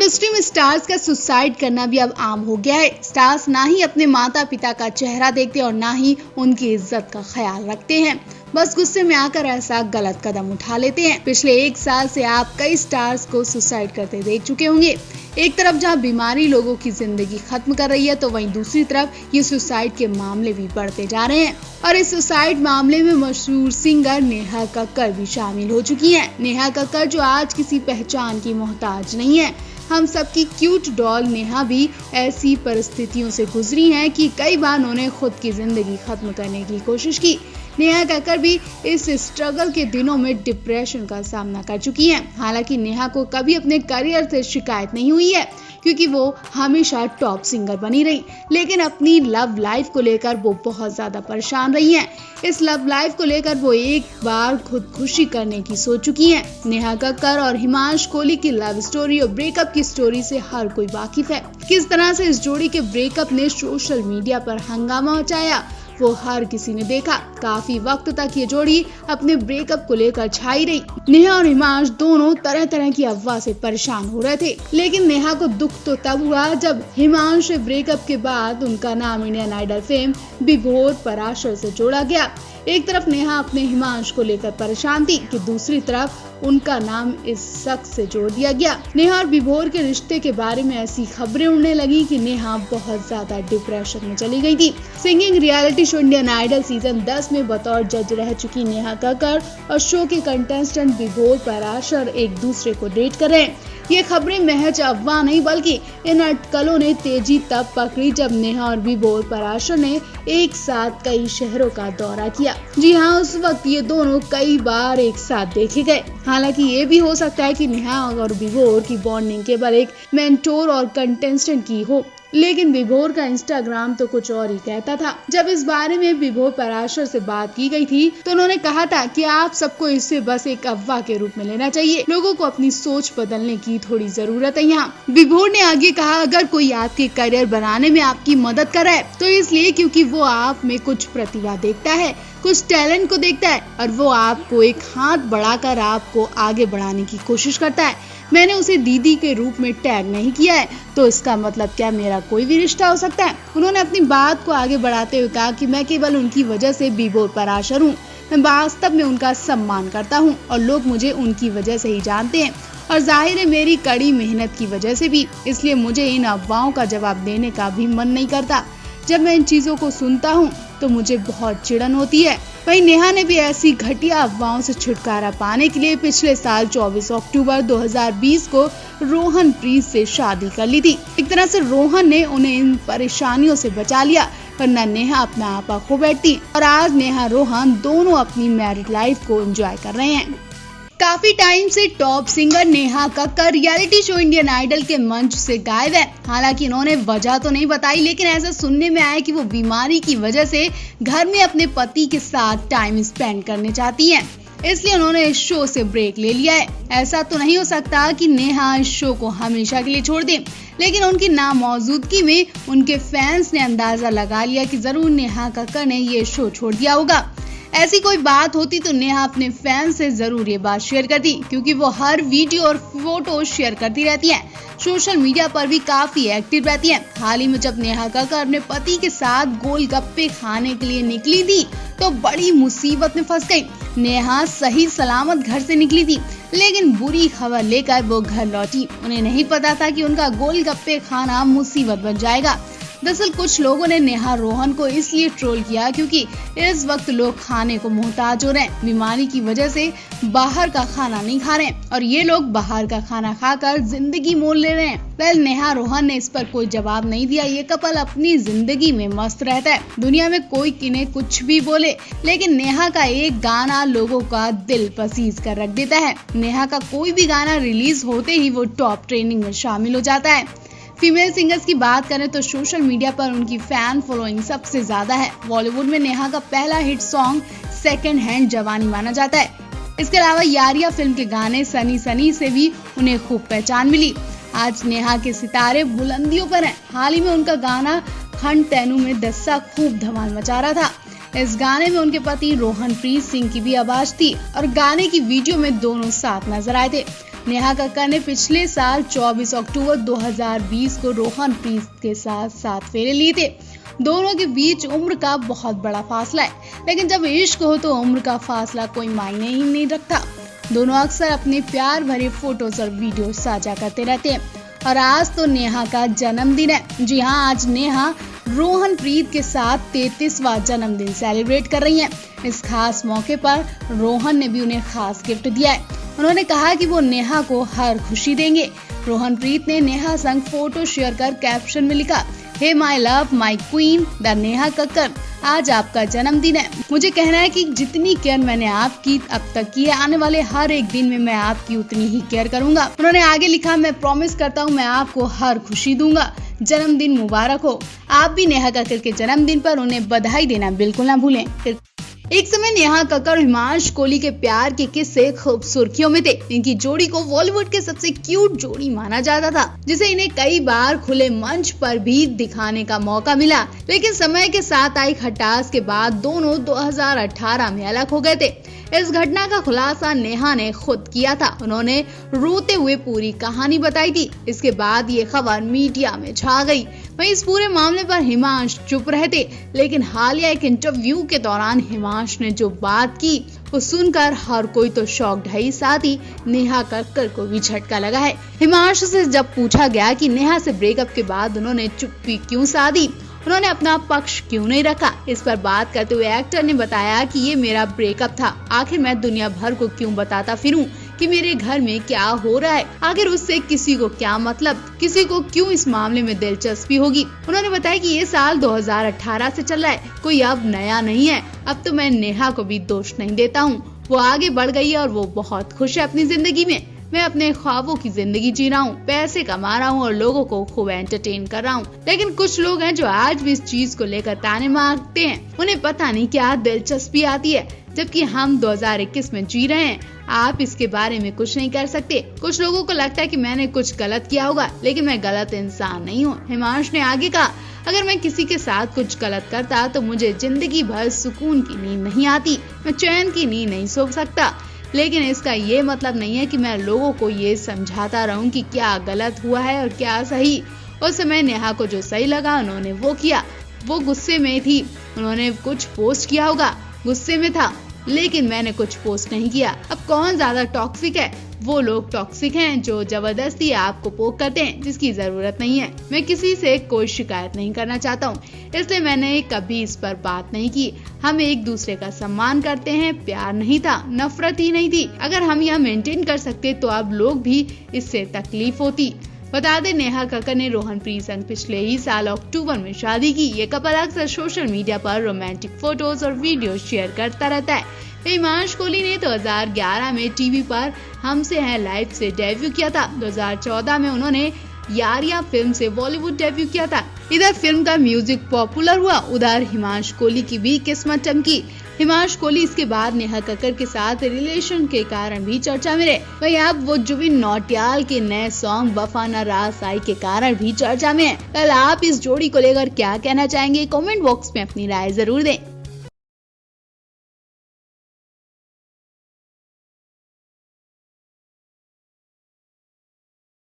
Industry में stars का suicide करना भी अब आम हो गया है। स्टार्स ना ही अपने माता पिता का चेहरा देखते और ना ही उनकी इज्जत का ख्याल रखते हैं, बस गुस्से में आकर ऐसा गलत कदम उठा लेते हैं। पिछले 1 साल से आप कई स्टार्स को सुसाइड करते देख चुके होंगे। एक तरफ जहां बीमारी लोगों की जिंदगी खत्म कर रही है, तो वहीं दूसरी तरफ ये सुसाइड के मामले भी बढ़ते जा रहे हैं। और इस सुसाइड मामले में मशहूर सिंगर नेहा कक्कड़ भी शामिल हो चुकी हैं। नेहा कक्कड़ जो आज किसी पहचान की मोहताज नहीं है। हम सबकी क्यूट डॉल नेहा भी ऐसी परिस्थितियों से गुजरी हैं कि कई बार उन्होंने खुद की जिंदगी खत्म करने की कोशिश की। नेहा कक्कड़ भी इस स्ट्रगल के दिनों में डिप्रेशन का सामना कर चुकी हैं। हालांकि नेहा को कभी अपने करियर से शिकायत नहीं हुई है, क्योंकि वो हमेशा टॉप सिंगर बनी रही। लेकिन अपनी लव लाइफ को लेकर वो बहुत ज्यादा परेशान रही हैं। इस लव लाइफ को लेकर वो एक बार खुदकुशी करने की सोच चुकी हैं। नेहा कक्कड़ और हिमांशु कोहली की लव स्टोरी और ब्रेकअप की स्टोरी से हर कोई वाकिफ है। किस तरह से इस जोड़ी के ब्रेकअप ने सोशल मीडिया पर हंगामा मचाया, वो हर किसी ने देखा। काफी वक्त तक ये जोड़ी अपने ब्रेकअप को लेकर छाई रही। नेहा और हिमांशु दोनों तरह तरह की अफवाह से परेशान हो रहे थे, लेकिन नेहा को दुख तो तब हुआ जब हिमांशु से ब्रेकअप के बाद उनका नाम इंडियन आइडल फेम विभोर पराशर से जोड़ा गया। एक तरफ नेहा अपने हिमांशु को लेकर परेशान थी कि दूसरी तरफ उनका नाम इस शख्स से जोड़ दिया गया। नेहा और विभोर के रिश्ते के बारे में ऐसी खबरें उड़ने लगी कि नेहा बहुत ज्यादा डिप्रेशन में चली गई थी। Singing reality show Indian Idol season 10 में बतौर जज रह चुकी नेहा कक्कड़ और शो के कंटेस्टेंट विभोर पराशर एक दूसरे को डेट कर रहे हैं। ये खबरें महज अफवाह नहीं, बल्कि इन अटकलों ने तेजी तब पकड़ी जब नेहा और विभोर पराशर ने एक साथ कई शहरों का दौरा किया। जी हाँ, उस वक्त ये दोनों कई बार एक साथ देखे गए। हालांकि ये भी हो सकता है कि नेहा और विभोर की बॉन्डिंग केवल एक मेंटोर और कंटेस्टेंट की हो, लेकिन विभोर का इंस्टाग्राम तो कुछ और ही कहता था। जब इस बारे में विभोर पराशर से बात की गई थी, तो उन्होंने कहा था कि आप सबको इसे बस एक अफवाह के रूप में लेना चाहिए। लोगों को अपनी सोच बदलने की थोड़ी जरूरत है यहाँ। विभोर ने आगे कहा, अगर कोई आपके करियर बनाने में आपकी मदद कर रहा है, तो इसलिए क्योंकि वो आप में कुछ प्रतिभा देखता है, कुछ टैलेंट को देखता है, और वो आपको एक हाथ बढ़ाकर आपको आगे बढ़ाने की कोशिश करता है। मैंने उसे दीदी के रूप में टैग नहीं किया है, तो इसका मतलब क्या मेरा कोई भी रिश्ता हो सकता है? उन्होंने अपनी बात को आगे बढ़ाते हुए कहा कि मैं केवल उनकी वजह से विभोर पराशर हूँ। मैं वास्तव में उनका सम्मान करता हूँ और लोग मुझे उनकी वजह से ही जानते हैं, और जाहिर है मेरी कड़ी मेहनत की वजह से भी। इसलिए मुझे इन अफवाहों का जवाब देने का भी मन नहीं करता। जब मैं इन चीजों को सुनता हूँ तो मुझे बहुत चिढ़न होती है। वहीं नेहा ने भी ऐसी घटिया अफवाहों से छुटकारा पाने के लिए पिछले साल 24 अक्टूबर 2020 को रोहन प्रीत से शादी कर ली थी। एक तरह से रोहन ने उन्हें इन परेशानियों से बचा लिया, वरना नेहा अपना आपा खो बैठती। और आज नेहा रोहन दोनों अपनी मैरिड लाइफ को एंजॉय कर रहे हैं। काफी टाइम से top singer Neha Kakkar reality show Indian Idol के मंच से गायब है। हालांकि इन्होंने वजह तो नहीं बताई, लेकिन ऐसा सुनने में आया कि वो बीमारी की वजह से घर में अपने पति के साथ टाइम स्पेंड करने चाहती हैं, इसलिए उन्होंने इस शो से ब्रेक ले लिया है। ऐसा तो नहीं हो सकता कि नेहा इस शो को हमेशा के लिए छोड़ दें, लेकिन उनकी नामौजूदगी में उनके फैंस ने अंदाजा लगा लिया कि जरूर नेहा कक्कड़ ने ये शो छोड़ दिया होगा। ऐसी कोई बात होती तो नेहा अपने फैंस से जरूर ये बात शेयर करती, क्योंकि वो हर वीडियो और फोटो शेयर करती रहती हैं। सोशल मीडिया पर भी काफी एक्टिव रहती हैं। हाल ही में जब नेहा कक्कड़ अपने पति के साथ गोलगप्पे खाने के लिए निकली थी, तो बड़ी मुसीबत में फंस गई। नेहा सही सलामत घर से निकली थी, लेकिन बुरी खबर लेकर वो घर लौटी। उन्हें नहीं पता था कि उनका गोलगप्पे खाना मुसीबत बन जाएगा। दरअसल कुछ लोगों ने नेहा रोहन को इसलिए ट्रोल किया क्योंकि इस वक्त लोग खाने को मोहताज हो रहे हैं। बीमारी की वजह से बाहर का खाना नहीं खा रहे हैं, और ये लोग बाहर का खाना खाकर जिंदगी मोल ले रहे हैं। वेल, नेहा रोहन ने इस पर कोई जवाब नहीं दिया। ये कपल अपनी जिंदगी में मस्त रहता है, दुनिया में कोई किन्हें कुछ भी बोले, लेकिन नेहा का एक गाना लोगों का दिल पसीज कर रख देता है। नेहा का कोई भी गाना रिलीज होते ही वो टॉप ट्रेंडिंग में शामिल हो जाता है। फीमेल सिंगर्स की बात करें तो सोशल मीडिया पर उनकी फैन फॉलोइंग सबसे ज्यादा है। बॉलीवुड में नेहा का पहला हिट सॉन्ग सेकंड हैंड जवानी माना जाता है। इसके अलावा यारिया फिल्म के गाने सनी सनी से भी उन्हें खूब पहचान मिली। आज नेहा के सितारे बुलंदियों पर हैं। हाल ही में उनका गाना खंड तैनू में दस्सा खूब धमाल मचा रहा था। इस गाने में उनके पति रोहन प्रीत सिंह की भी आवाज थी और गाने की वीडियो में दोनों साथ नजर आए थे। नेहा कक्कड़ ने पिछले साल 24 अक्टूबर 2020 को रोहनप्रीत के साथ 7 फेरे लिए थे। दोनों के बीच उम्र का बहुत बड़ा फासला है, लेकिन जब इश्क हो तो उम्र का फासला कोई मायने ही नहीं रखता। दोनों अक्सर अपने प्यार भरे फोटोज और वीडियो साझा करते रहते हैं और आज तो नेहा का जन्मदिन है। जी हाँ, आज नेहा रोहनप्रीत के साथ 33वां जन्मदिन सेलिब्रेट कर रही हैं। इस खास मौके पर रोहन ने भी उन्हें खास गिफ्ट दिया है। उन्होंने कहा कि वो नेहा को हर खुशी देंगे। रोहनप्रीत ने नेहा संग फोटो शेयर कर कैप्शन में लिखा, hey my love my queen the Neha Kakkar, आज आपका जन्मदिन है। मुझे कहना है कि जितनी केयर मैंने आपकी अब तक की है, आने वाले हर एक दिन में मैं आपकी उतनी ही केयर करूंगा। उन्होंने आगे लिखा, मैं प्रॉमिस करता हूँ मैं आपको हर खुशी दूंगा। जन्मदिन मुबारक हो। आप भी नेहा कक्कड़ के जन्मदिन पर उन्हें बधाई देना बिल्कुल ना भूलें। एक समय नेहा कक्कड़ और हिमांश कोहली के प्यार के किस्से खूब सुर्खियों में थे। इनकी जोड़ी को बॉलीवुड के सबसे क्यूट जोड़ी माना जाता था, जिसे इन्हें कई बार खुले मंच पर भी दिखाने का मौका मिला। लेकिन समय के साथ आई खटास के बाद दोनों 2018 में अलग हो गए थे। इस घटना का खुलासा नेहा ने खुद किया था। उन्होंने रोते हुए पूरी कहानी बताई थी। इसके बाद ये खबर मीडिया में छा गई। वहीं इस पूरे मामले पर हिमांश चुप रहे थे, लेकिन हालिया एक इंटरव्यू के दौरान हिमांश ने जो बात की वो सुनकर हर कोई तो शॉक्ड है, साथ ही नेहा कक्कड़ को भी झटका लगा है। हिमांश से जब पूछा गया कि नेहा से ब्रेकअप के बाद उन्होंने चुप्पी क्यों साधी, उन्होंने अपना पक्ष क्यों नहीं रखा, इस पर बात करते हुए एक्टर ने बताया कि ये मेरा ब्रेकअप था। आखिर मैं दुनिया भर को क्यों बताता फिरूं कि मेरे घर में क्या हो रहा है। आखिर उससे किसी को क्या मतलब, किसी को क्यों इस मामले में दिलचस्पी होगी। उन्होंने बताया कि ये साल 2018 से चल रहा है, कोई अब नया नहीं है। अब तो मैं नेहा को भी दोष नहीं देता हूँ। वो आगे बढ़ गई है और वो बहुत खुश है अपनी जिंदगी में। मैं अपने ख्वाबों की जिंदगी जी रहा हूँ, पैसे कमा रहा हूँ और लोगों को खूब एंटरटेन कर रहा हूँ। लेकिन कुछ लोग हैं जो आज भी इस चीज को लेकर ताने मारते हैं। उन्हें पता नहीं क्या दिलचस्पी आती है, जबकि हम 2021 में जी रहे हैं। आप इसके बारे में कुछ नहीं कर सकते। कुछ लोगों को लगता है कि मैंने कुछ गलत किया होगा, लेकिन मैं गलत इंसान नहीं हूँ। हिमांश ने आगे कहा, अगर मैं किसी के साथ कुछ गलत करता तो मुझे जिंदगी भर सुकून की नींद नहीं आती, मैं चैन की नींद नहीं सो सकता। लेकिन इसका ये मतलब नहीं है कि मैं लोगों को ये समझाता रहूं कि क्या गलत हुआ है और क्या सही। उस समय नेहा को जो सही लगा उन्होंने वो किया। वो गुस्से में थी, उन्होंने कुछ पोस्ट किया होगा, गुस्से में था, लेकिन मैंने कुछ पोस्ट नहीं किया। अब कौन ज्यादा टॉक्सिक है? वो लोग टॉक्सिक हैं जो जबरदस्ती आपको पोक करते हैं जिसकी जरूरत नहीं है। मैं किसी से कोई शिकायत नहीं करना चाहता हूँ, इसलिए मैंने कभी इस पर बात नहीं की। हम एक दूसरे का सम्मान करते हैं, प्यार नहीं था, नफरत ही नहीं थी। अगर हम यह मेंटेन कर सकते तो अब लोग भी इससे तकलीफ होती। बता दें, नेहा कक्कड़ ने रोहनप्रीत संग पिछले ही साल अक्टूबर में शादी की। ये कपल अक्सर सोशल मीडिया पर रोमांटिक फोटोज और वीडियो शेयर करता रहता है। हिमांश कोहली ने 2011 में टीवी पर हमसे हैं लाइव से डेब्यू किया था। 2014 में उन्होंने यारियां फिल्म से बॉलीवुड डेब्यू किया था। इधर फिल्म का म्यूजिक पॉपुलर हुआ, उधर हिमांश कोहली की भी किस्मत चमकी। हिमांश कोहली इसके बाद नेहा कक्कड़ के साथ रिलेशन के कारण भी चर्चा में रहे। वहीं अब वो जुबिन नौटियाल के नए सॉन्ग वफा न रास आई के कारण भी चर्चा में है। कल आप इस जोड़ी को लेकर क्या कहना चाहेंगे? कमेंट बॉक्स में अपनी राय जरूर दें।